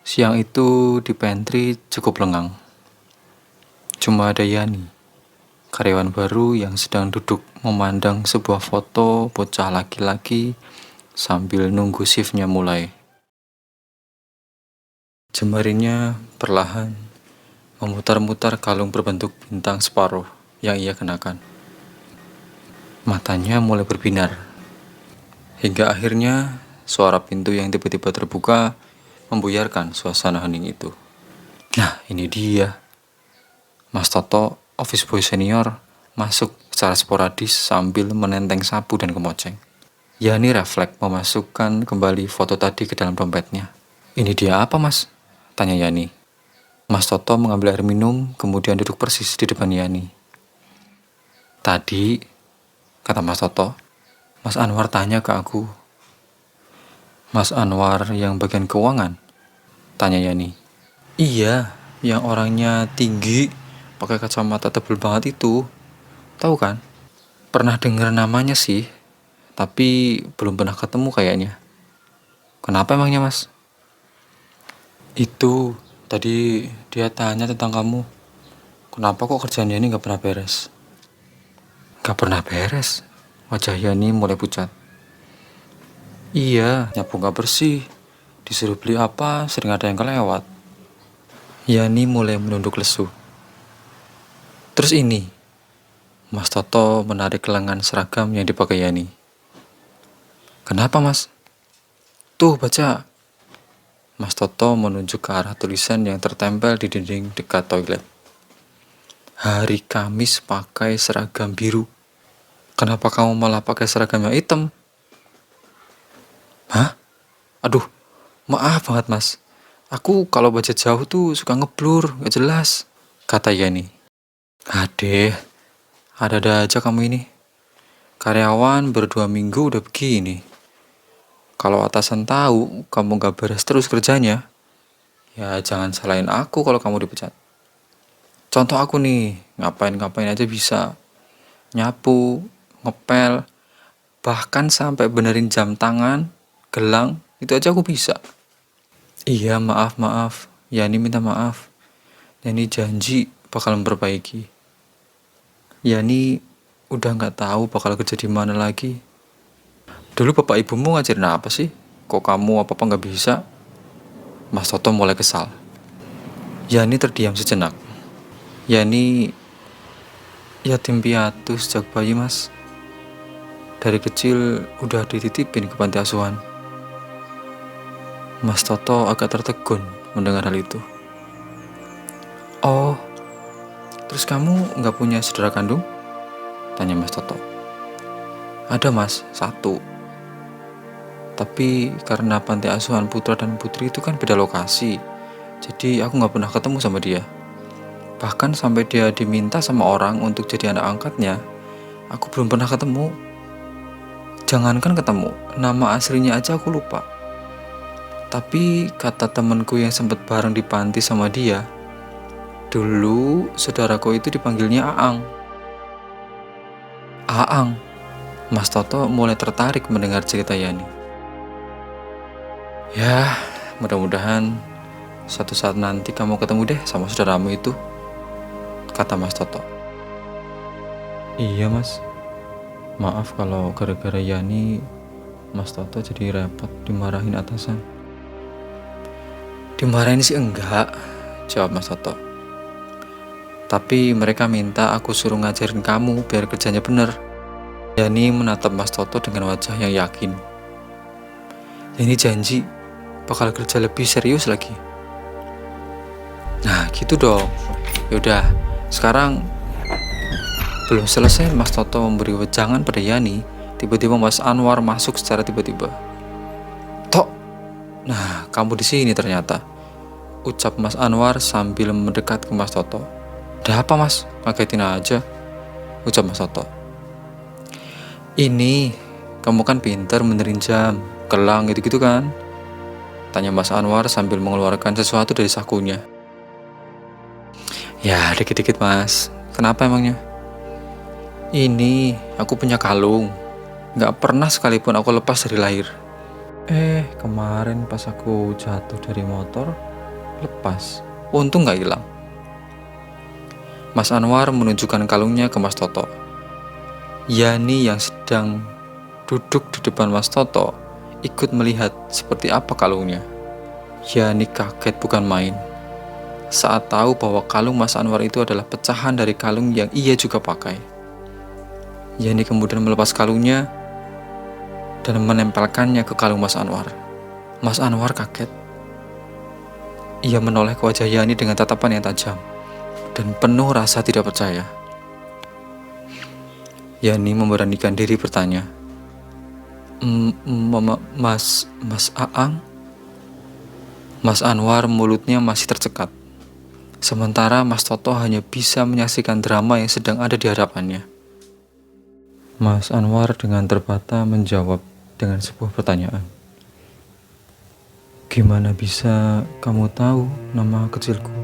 Siang itu di pantry cukup lengang. Cuma ada Yani, karyawan baru yang sedang duduk memandang sebuah foto bocah laki-laki sambil nunggu shiftnya mulai. Jemarinya perlahan memutar-mutar kalung berbentuk bintang separuh yang ia kenakan. Matanya mulai berbinar, hingga akhirnya suara pintu yang tiba-tiba terbuka membuyarkan suasana hening itu. Nah, ini dia. Mas Toto, office boy senior, masuk secara sporadis sambil menenteng sapu dan kemoceng. Yani refleks memasukkan kembali foto tadi ke dalam dompetnya. Ini dia apa, Mas? Tanya Yani. Mas Toto mengambil air minum, kemudian duduk persis di depan Yani. Tadi, kata Mas Toto, Mas Anwar tanya ke aku. Mas Anwar yang bagian keuangan? Tanya Yani. Iya, yang orangnya tinggi, pakai kacamata tebal banget itu. Tahu kan? Pernah dengar namanya sih, tapi belum pernah ketemu kayaknya. Kenapa emangnya, Mas? Itu, tadi dia tanya tentang kamu. Kenapa kok kerjaan Yani gak pernah beres? Gak pernah beres? Wajah Yani mulai pucat. Iya, nyapu gak bersih. Disuruh beli apa, sering ada yang kelewat. Yani mulai menunduk lesu. Terus ini, Mas Toto menarik lengan seragam yang dipakai Yani. Kenapa, Mas? Tuh, baca. Mas Toto menunjuk ke arah tulisan yang tertempel di dinding dekat toilet. Hari Kamis pakai seragam biru. Kenapa kamu malah pakai seragam yang hitam? Hah? Aduh, maaf banget, Mas. Aku kalau baca jauh tuh suka ngeblur, gak jelas, kata Yani. Adeh, ada-ada aja kamu ini. Karyawan berdua minggu udah begini. Kalau atasan tahu kamu gak beres terus kerjanya, ya jangan salahin aku kalau kamu dipecat. Contoh aku nih, ngapain-ngapain aja bisa. Nyapu, ngepel, bahkan sampai benerin jam tangan, gelang, itu aja aku bisa. Iya, maaf. Yani minta maaf. Yani janji bakal memperbaiki. Yani udah gak tahu bakal kerja di mana lagi. Dulu bapak ibumu ngajarin apa sih? Kok kamu apa-apa gak bisa? Mas Toto mulai kesal. Yani terdiam sejenak. Yani yatim piatu sejak bayi, Mas. Dari kecil udah dititipin ke panti asuhan. Mas Toto agak tertegun mendengar hal itu. Oh, terus kamu gak punya saudara kandung? Tanya Mas Toto. Ada, Mas, satu. Tapi karena panti asuhan putra dan putri itu kan beda lokasi, jadi aku gak pernah ketemu sama dia. Bahkan sampai dia diminta sama orang untuk jadi anak angkatnya, aku belum pernah ketemu. Jangankan ketemu, nama aslinya aja aku lupa. Tapi kata temanku yang sempat bareng di panti sama dia, dulu saudaraku itu dipanggilnya Aang. Aang. Mas Toto mulai tertarik mendengar cerita Yani. Ya, mudah-mudahan suatu saat nanti kamu ketemu deh sama saudaramu itu, kata Mas Toto. Iya, Mas. Maaf kalau gara-gara Yani Mas Toto jadi repot dimarahin atasan. Dimarahin sih enggak, jawab Mas Toto. Tapi mereka minta aku suruh ngajarin kamu biar kerjanya bener. Yani menatap Mas Toto dengan wajah yang yakin. Yani janji bakal kerja lebih serius lagi. Nah, gitu dong. Yaudah, sekarang belum selesai Mas Toto memberi wejangan pada Yani, tiba-tiba Mas Anwar masuk secara tiba-tiba. Tok, nah kamu di sini ternyata, ucap Mas Anwar sambil mendekat ke Mas Toto. Ada apa, Mas? Ngagetin aja, ucap Mas Toto. Ini, kamu kan pintar benerin jam, gelang gitu-gitu kan? Tanya Mas Anwar sambil mengeluarkan sesuatu dari sakunya. Ya, dikit-dikit, Mas. Kenapa emangnya? Ini, aku punya kalung. Gak pernah sekalipun aku lepas dari lahir. Kemarin pas aku jatuh dari motor, lepas. Untung gak hilang. Mas Anwar menunjukkan kalungnya ke Mas Toto. Yani yang sedang duduk di depan Mas Toto ikut melihat seperti apa kalungnya. Yani kaget bukan main saat tahu bahwa kalung Mas Anwar itu adalah pecahan dari kalung yang ia juga pakai. Yani kemudian melepas kalungnya dan menempelkannya ke kalung Mas Anwar. Mas Anwar kaget. Ia menoleh ke wajah Yani dengan tatapan yang tajam dan penuh rasa tidak percaya. Yani memberanikan diri bertanya, Mas Aang?" Mas Anwar mulutnya masih tercekat. Sementara Mas Toto hanya bisa menyaksikan drama yang sedang ada di hadapannya. Mas Anwar dengan terbata menjawab dengan sebuah pertanyaan. "Gimana bisa kamu tahu nama kecilku?"